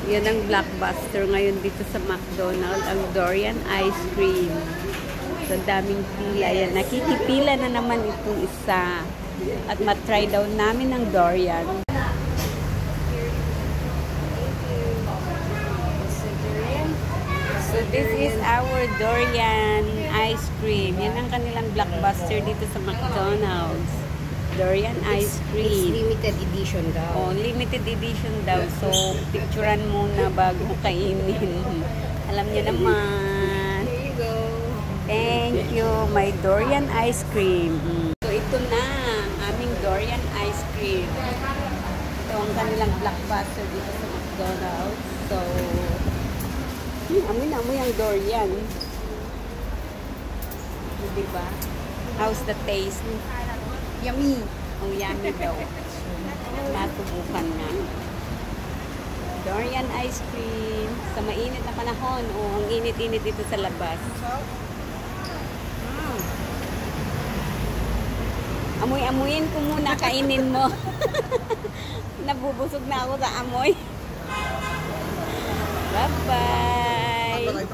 Yan ang blockbuster ngayon dito sa McDonald's, ang Dorian Ice Cream. So, daming pila. Yan, nakikipila na naman itong isa. At matry daw namin ang Dorian. So, this is our Dorian Ice Cream. Yan ang kanilang blockbuster dito sa McDonald's. Dorian Ice Cream. It's limited edition daw. Oh, limited edition daw. So, picturean muna bago kainin. Alam niyo naman. Here you go. Thank you. My Dorian Ice Cream. So, ito na ang aming Dorian Ice Cream. Ito ang kanilang blockbuster dito sa McDonald's. So, amoy na amoy ang Dorian. Diba? How's the taste? Yummy. Oh, yummy daw. Natubukan na. Dorian ice cream. Sa mainit na panahon. Oh, ang init-init dito sa labas. Amoy-amoyin ko muna, kainin mo. Nabubusog na ako sa amoy. Bye-bye.